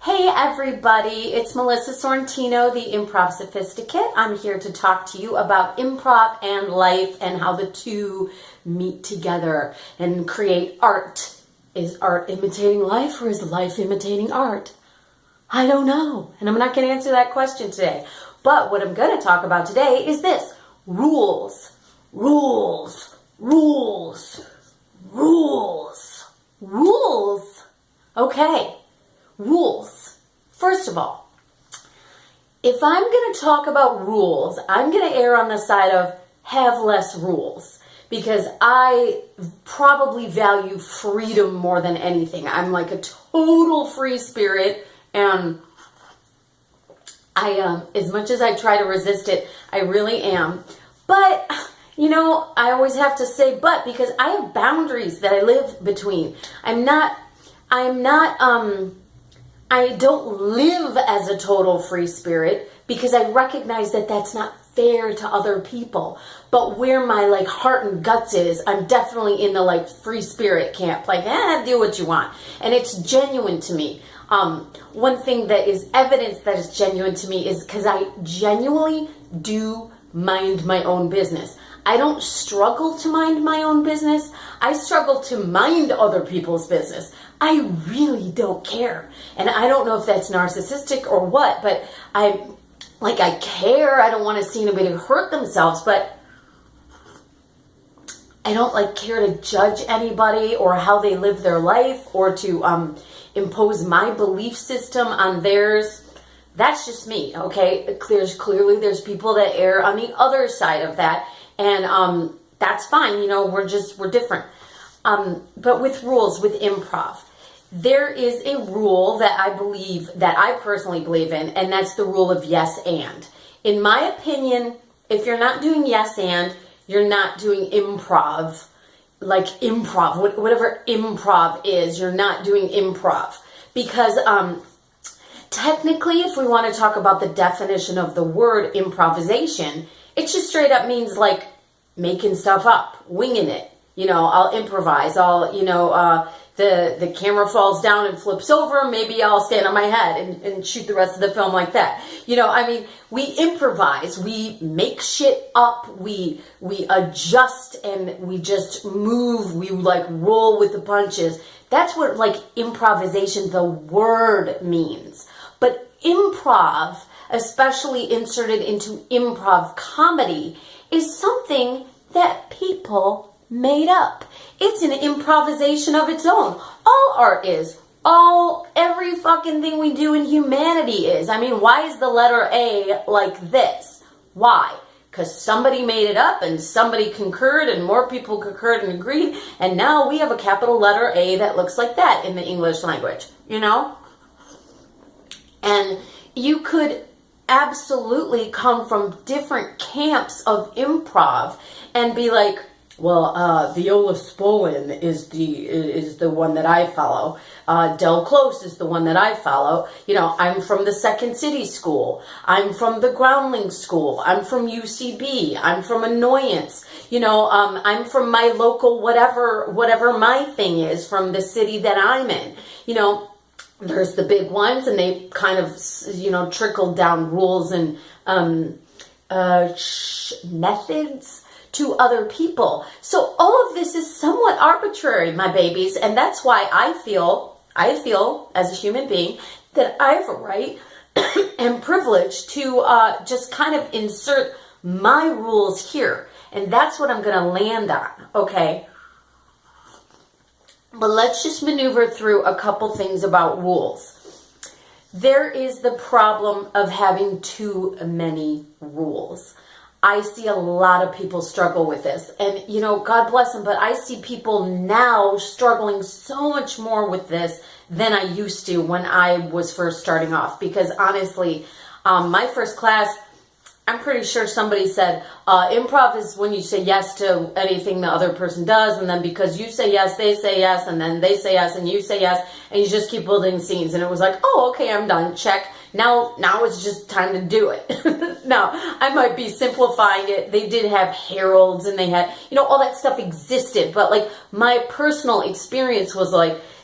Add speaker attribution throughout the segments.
Speaker 1: Hey everybody, it's Melissa Sorrentino, the Improv Sophisticate. I'm here to talk to you about improv and life and how the two meet together and create art. Is art imitating life or is life imitating art? I don't know, and I'm not going to answer that question today. But what I'm going to talk about today is this: rules. Rules. Rules. Rules. Rules. Okay. Rules. First of all, if I'm going to talk about rules, I'm going to err on the side of have less rules because I probably value freedom more than anything. I'm like a total free spirit, and I as much as I try to resist it, I really am. But I always have to say but because I have boundaries that I live between. I don't live as a total free spirit because I recognize that that's not fair to other people. But where my heart and guts is, I'm definitely in the free spirit camp. Do what you want. And it's genuine to me. One thing that is evidence that is genuine to me is because I genuinely do mind my own business. I don't struggle to mind my own business. I struggle to mind other people's business. I really don't care. And I don't know if that's narcissistic or what, but I care. I don't want to see anybody hurt themselves, but I don't care to judge anybody or how they live their life or to impose my belief system on theirs. That's just me, okay? Clearly there's people that err on the other side of that, and that's fine. We're different. But with rules, with improv, there is a rule that I personally believe in, and that's the rule of yes and. In my opinion, if you're not doing yes and, you're not doing improv. Whatever improv is, you're not doing improv. Because technically, if we want to talk about the definition of the word improvisation, it just straight up means making stuff up, winging it. I'll improvise. The camera falls down and flips over. Maybe I'll stand on my head and shoot the rest of the film like that. We improvise. We make shit up. We adjust and we just move. We roll with the punches. That's what improvisation, the word, means. But improv, especially inserted into improv comedy, is something that people made up. It's an improvisation of its own. All art is. Every fucking thing we do in humanity is. Why is the letter A like this? Why? Because somebody made it up and somebody concurred and more people concurred and agreed, and now we have a capital letter A that looks like that in the English language, And you could absolutely come from different camps of improv and be like, well, Viola Spolin is the one that I follow. Del Close is the one that I follow. I'm from the Second City School. I'm from the Groundling School. I'm from UCB. I'm from Annoyance. I'm from my local whatever my thing is from the city that I'm in. There's the big ones, and they kind of trickle down rules and methods to other people. So all of this is somewhat arbitrary, my babies, and that's why I feel as a human being that I have a right and privilege to just kind of insert my rules here. And that's what I'm going to land on, okay? But let's just maneuver through a couple things about rules. There is the problem of having too many rules. I see a lot of people struggle with this, and God bless them, but I see people now struggling so much more with this than I used to when I was first starting off, because honestly, my first class, I'm pretty sure somebody said, improv is when you say yes to anything the other person does, and then because you say yes, they say yes, and then they say yes, and you say yes, and you just keep building scenes, and it was like, oh, okay, I'm done, check. Now it's just time to do it. Now, I might be simplifying it. They did have heralds and they had, all that stuff existed. But my personal experience was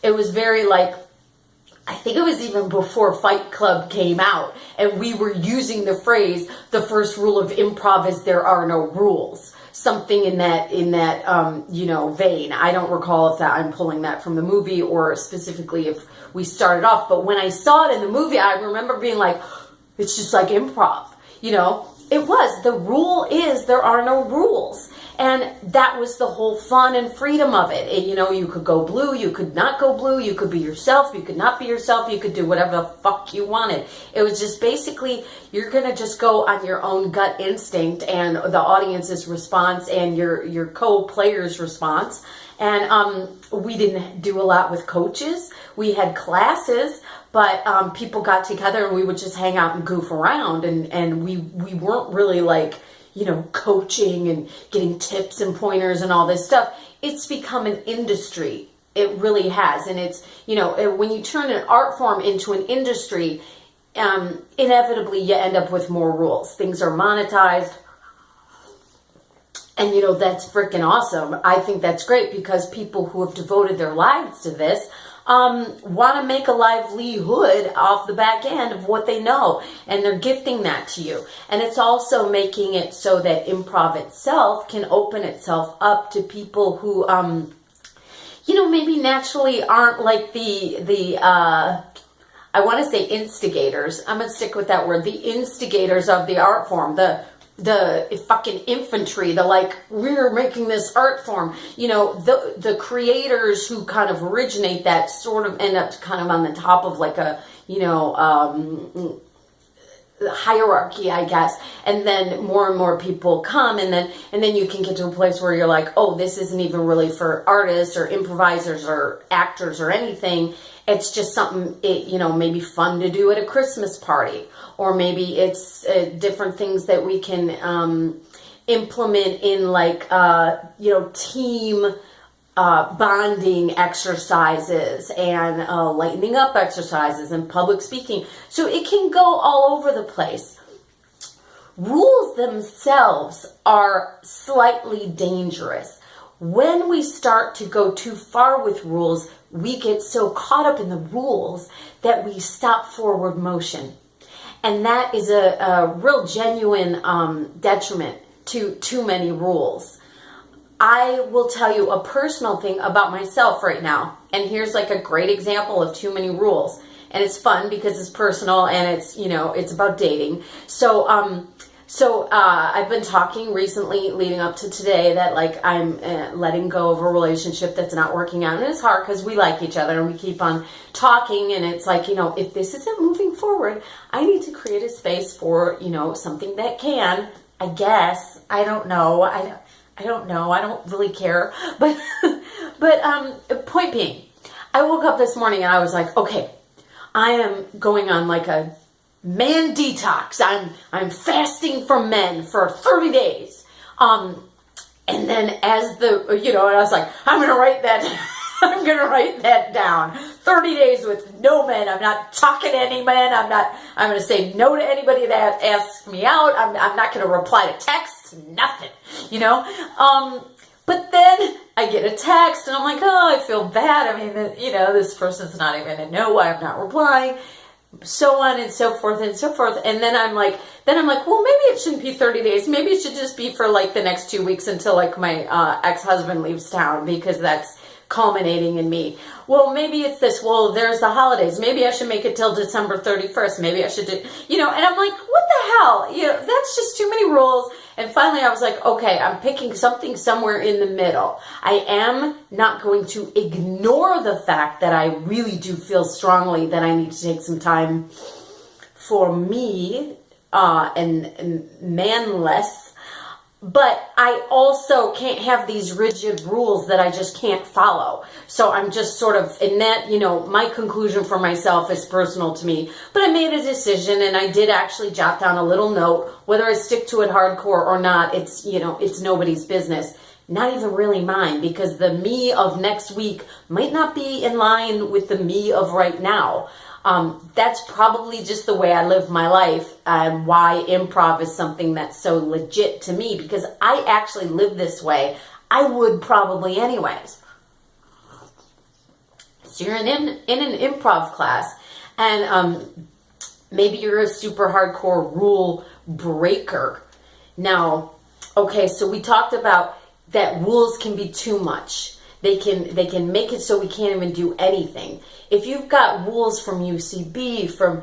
Speaker 1: it was very I think it was even before Fight Club came out, and we were using the phrase, the first rule of improv is there are no rules. Something in that vein. I don't recall if that I'm pulling that from the movie or specifically if we started off, but when I saw it in the movie, I remember being like, it's just like improv, It was. The rule is there are no rules. And that was the whole fun and freedom of it. You could go blue, you could not go blue, you could be yourself, you could not be yourself, you could do whatever the fuck you wanted. It was just basically, you're going to just go on your own gut instinct and the audience's response and your co-player's response. And we didn't do a lot with coaches. We had classes, but people got together and we would just hang out and goof around. And we weren't really like, coaching and getting tips and pointers and all this stuff. It's become an industry. It really has. And it's, when you turn an art form into an industry, inevitably you end up with more rules. Things are monetized. And, that's freaking awesome. I think that's great because people who have devoted their lives to this want to make a livelihood off the back end of what they know, and they're gifting that to you. And it's also making it so that improv itself can open itself up to people who, maybe naturally aren't like the I want to say instigators. I'm going to stick with that word. The instigators of the art form, the fucking infantry, we're making this art form, the creators who kind of originate that sort of end up kind of on the top of like a, hierarchy, I guess. And then more and more people come, and then you can get to a place where you're like, oh, this isn't even really for artists or improvisers or actors or anything. It's just something, maybe fun to do at a Christmas party. Or maybe it's different things that we can implement in team bonding exercises and lightening up exercises and public speaking. So it can go all over the place. Rules themselves are slightly dangerous. When we start to go too far with rules, we get so caught up in the rules that we stop forward motion. And that is a real genuine detriment to too many rules. I will tell you a personal thing about myself right now. And here's like a great example of too many rules. And it's fun because it's personal and it's, it's about dating. So I've been talking recently leading up to today that I'm letting go of a relationship that's not working out. And it's hard because we like each other and we keep on talking. And it's if this isn't moving forward, I need to create a space for, something that can, I guess. I don't know. I don't know. I don't really care. But point being, I woke up this morning and I was like, okay, I am going on a man detox. I'm fasting from men for 30 days. And then and I was like, I'm going to write that I'm going to write that down. 30 days with no men. I'm not talking to any men. I'm going to say no to anybody that asks me out. I'm not going to reply to texts. Nothing, But then I get a text and I'm like, oh, I feel bad. I mean, this person's not even going to know why I'm not replying. So on and so forth and so forth. And then I'm like, well, maybe it shouldn't be 30 days. Maybe it should just be for the next 2 weeks until my ex-husband leaves town, because that's culminating in me. Well, maybe it's this. Well, there's the holidays. Maybe I should make it till December 31st. Maybe I should do, and I'm like, what the hell? That's just too many rules. And finally I was like, okay, I'm picking something somewhere in the middle. I am not going to ignore the fact that I really do feel strongly that I need to take some time for me, and manless. But I also can't have these rigid rules that I just can't follow. So I'm just sort of in that, my conclusion for myself is personal to me. But I made a decision, and I did actually jot down a little note. Whether I stick to it hardcore or not, it's, it's nobody's business. Not even really mine, because the me of next week might not be in line with the me of right now. That's probably just the way I live my life, and why improv is something that's so legit to me, because I actually live this way. I would probably anyways. So you're in an improv class, and maybe you're a super hardcore rule breaker. Now, okay, so we talked about that rules can be too much. They can make it so we can't even do anything. If you've got rules from UCB, from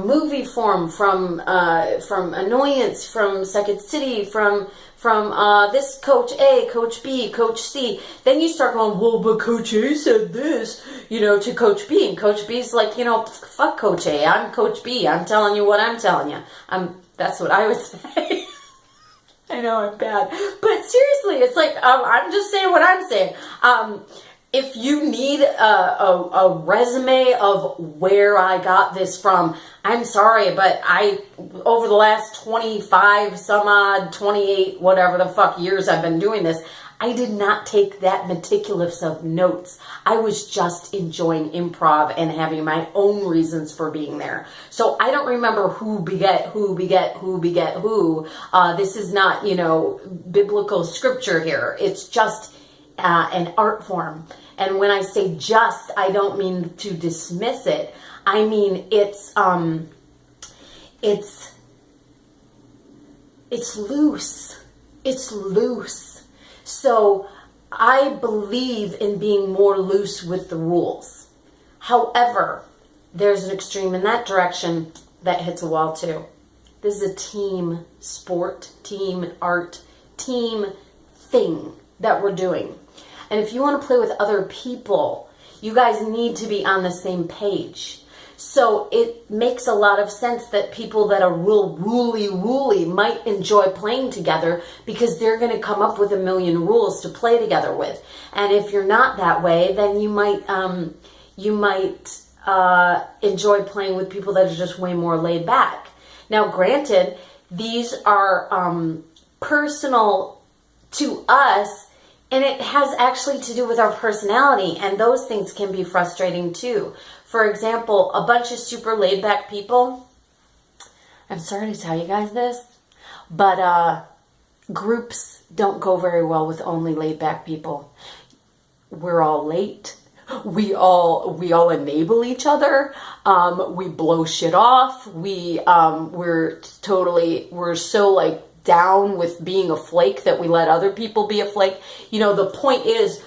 Speaker 1: movie form, from annoyance, from Second City, from this Coach A, Coach B, Coach C, then you start going, well, but Coach A said this, to Coach B, and Coach B's like, fuck Coach A, I'm Coach B, I'm telling you what I'm telling you. That's what I would say. I know I'm bad, but seriously, it's like I'm just saying what I'm saying. If you need a resume of where I got this from, I'm sorry, but over the last 25 some odd, 28, whatever the fuck years I've been doing this, I did not take that meticulous of notes. I was just enjoying improv and having my own reasons for being there. So I don't remember who beget who. This is not, biblical scripture here. It's just an art form. And when I say just, I don't mean to dismiss it. I mean it's loose. It's loose. So I believe in being more loose with the rules. However, there's an extreme in that direction that hits a wall too. This is a team sport, team art, team thing that we're doing. And if you want to play with other people, you guys need to be on the same page. So it makes a lot of sense that people that are real ruly might enjoy playing together because they're going to come up with a million rules to play together with. And if you're not that way, then you might enjoy playing with people that are just way more laid back. Now, granted, these are personal to us, and it has actually to do with our personality, and those things can be frustrating too. For example, a bunch of super laid back people, I'm sorry to tell you guys this, but groups don't go very well with only laid back people. We're all late. We all enable each other. We blow shit off. We're so like down with being a flake that we let other people be a flake. The point is,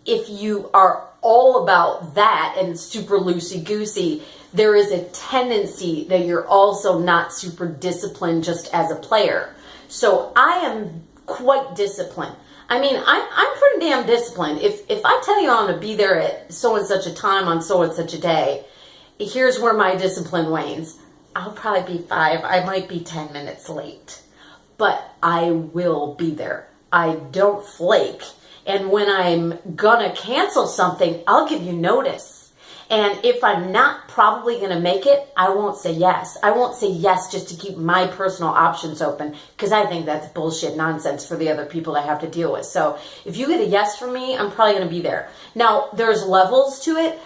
Speaker 1: if you are all about that and super loosey-goosey, there is a tendency that you're also not super disciplined just as a player. So I am quite disciplined. I mean, I'm pretty damn disciplined. If I tell you I'm going to be there at so and such a time on so and such a day, here's where my discipline wanes. I'll probably be 5. I might be 10 minutes late, but I will be there. I don't flake. And when I'm gonna cancel something, I'll give you notice. And if I'm not probably gonna make it, I won't say yes. I won't say yes just to keep my personal options open, because I think that's bullshit nonsense for the other people I have to deal with. So if you get a yes from me, I'm probably gonna be there. Now, there's levels to it.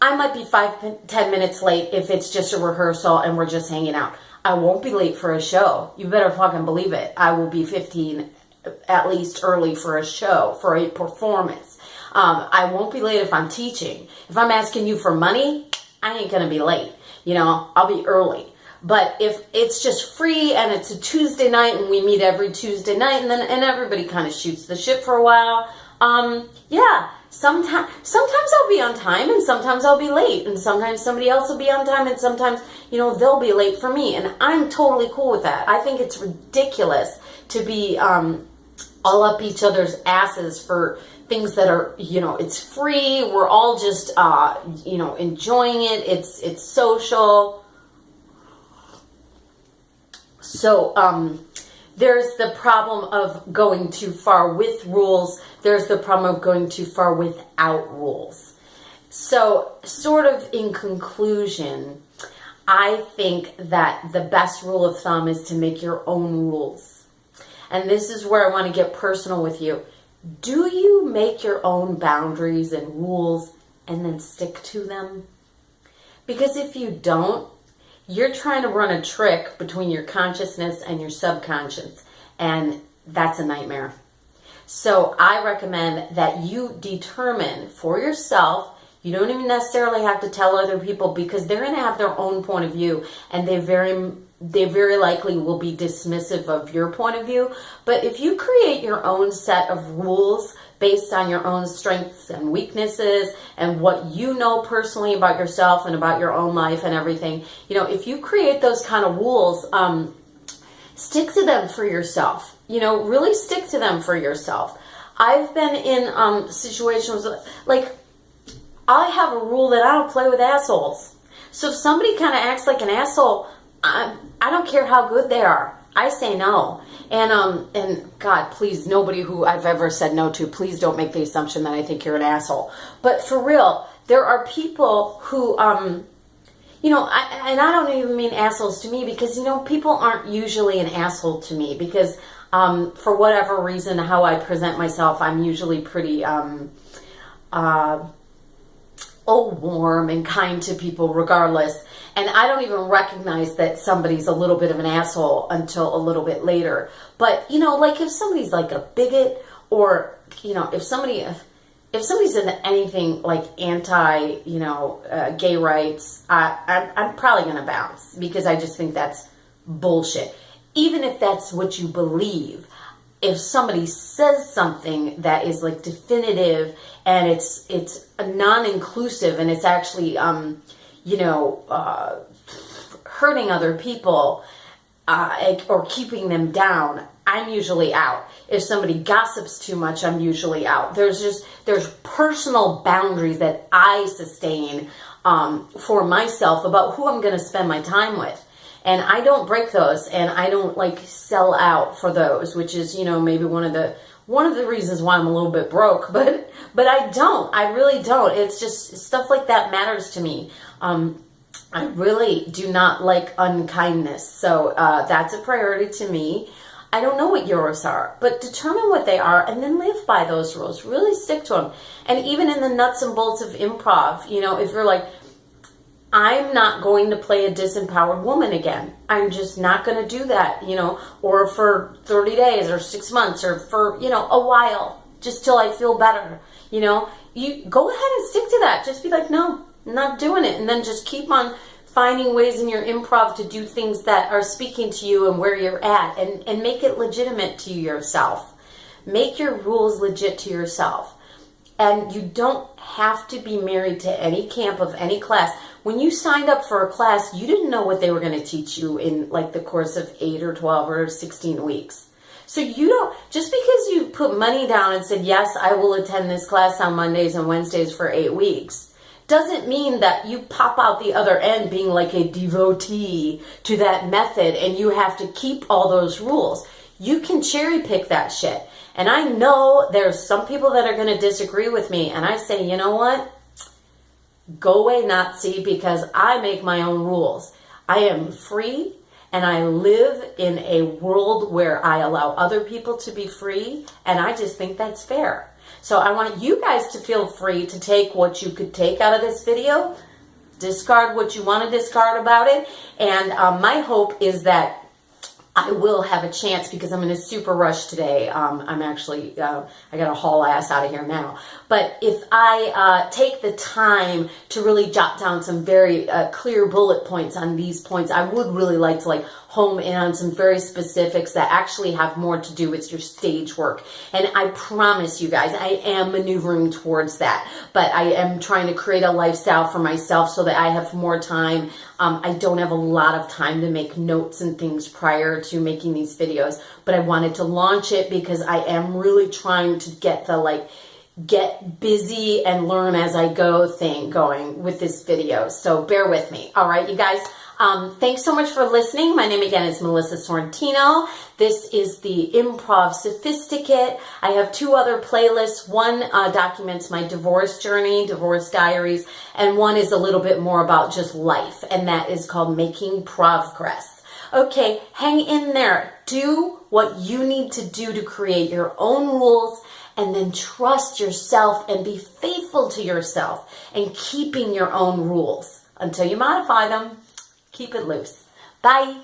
Speaker 1: I might be 5-10 minutes late if it's just a rehearsal and we're just hanging out. I won't be late for a show. You better fucking believe it. I will be 15 at least early for a show, for a performance. I won't be late if I'm teaching. If I'm asking you for money, I ain't gonna be late. I'll be early. But if it's just free and it's a Tuesday night and we meet every Tuesday night and everybody kind of shoots the shit for a while, yeah. Sometimes I'll be on time and sometimes I'll be late, and sometimes somebody else will be on time and sometimes, they'll be late for me, and I'm totally cool with that. I think it's ridiculous to be all up each other's asses for things that are, it's free. We're all just, enjoying it. It's social. So, there's the problem of going too far with rules. There's the problem of going too far without rules. So, sort of in conclusion, I think that the best rule of thumb is to make your own rules. And this is where I want to get personal with you. Do you make your own boundaries and rules and then stick to them? Because if you don't, you're trying to run a trick between your consciousness and your subconscious, and that's a nightmare. So I recommend that you determine for yourself. You don't even necessarily have to tell other people, because they're going to have their own point of view, and they very likely will be dismissive of your point of view. But if you create your own set of rules based on your own strengths and weaknesses and what you know personally about yourself and about your own life and everything, if you create those kind of rules, stick to them for yourself. Really stick to them for yourself. I've been in situations like, I have a rule that I don't play with assholes. So if somebody kind of acts like an asshole, I don't care how good they are. I say no. And God, please, nobody who I've ever said no to, please don't make the assumption that I think you're an asshole. But for real, there are people who, and I don't even mean assholes to me, because, people aren't usually an asshole to me, because for whatever reason, how I present myself, I'm usually pretty, warm and kind to people regardless. And I don't even recognize that somebody's a little bit of an asshole until a little bit later. But, like if somebody's like a bigot, or, if somebody's in anything like anti, gay rights, I'm probably going to bounce, because I just think that's bullshit. Even if that's what you believe, if somebody says something that is like definitive and it's non-inclusive and it's actually, hurting other people or keeping them down, I'm usually out. If somebody gossips too much, I'm usually out. There's personal boundaries that I sustain for myself about who I'm going to spend my time with. And I don't break those, and I don't like sell out for those, which is, maybe one of the reasons why I'm a little bit broke, but I really don't. It's just stuff like that matters to me. I really do not like unkindness. So that's a priority to me. I don't know what yours are, but determine what they are and then live by those rules. Really stick to them. And even in the nuts and bolts of improv, if you're like, I'm not going to play a disempowered woman again. I'm just not going to do that, or for 30 days or 6 months or for, a while, just till I feel better. You go ahead and stick to that. Just be like, no, I'm not doing it. And then just keep on finding ways in your improv to do things that are speaking to you and where you're at, and make it legitimate to yourself. Make your rules legit to yourself. And you don't have to be married to any camp of any class. When you signed up for a class, you didn't know what they were going to teach you in like the course of 8 or 12 or 16 weeks. So you don't, just because you put money down and said, yes, I will attend this class on Mondays and Wednesdays for 8 weeks, doesn't mean that you pop out the other end being like a devotee to that method and you have to keep all those rules. You can cherry pick that shit. And I know there's some people that are going to disagree with me. And I say, you know what? Go away, Nazi, because I make my own rules. I am free, and I live in a world where I allow other people to be free. And I just think that's fair. So I want you guys to feel free to take what you could take out of this video. Discard what you want to discard about it. And my hope is that I will have a chance, because I'm in a super rush today. I'm actually, I got to haul ass out of here now. But if I take the time to really jot down some very clear bullet points on these points, I would really like to home in on some very specifics that actually have more to do with your stage work. And I promise you guys, I am maneuvering towards that. But I am trying to create a lifestyle for myself so that I have more time. I don't have a lot of time to make notes and things prior to making these videos, but I wanted to launch it because I am really trying to get the get busy and learn as I go thing going with this video. So bear with me. All right, you guys. Thanks so much for listening. My name again is Melissa Sorrentino. This is the Improv Sophisticate. I have 2 other playlists. One documents my divorce journey, divorce diaries, and one is a little bit more about just life, and that is called Making Progress. Okay, hang in there. Do what you need to do to create your own rules, and then trust yourself and be faithful to yourself and keeping your own rules until you modify them. Keep it loose. Bye.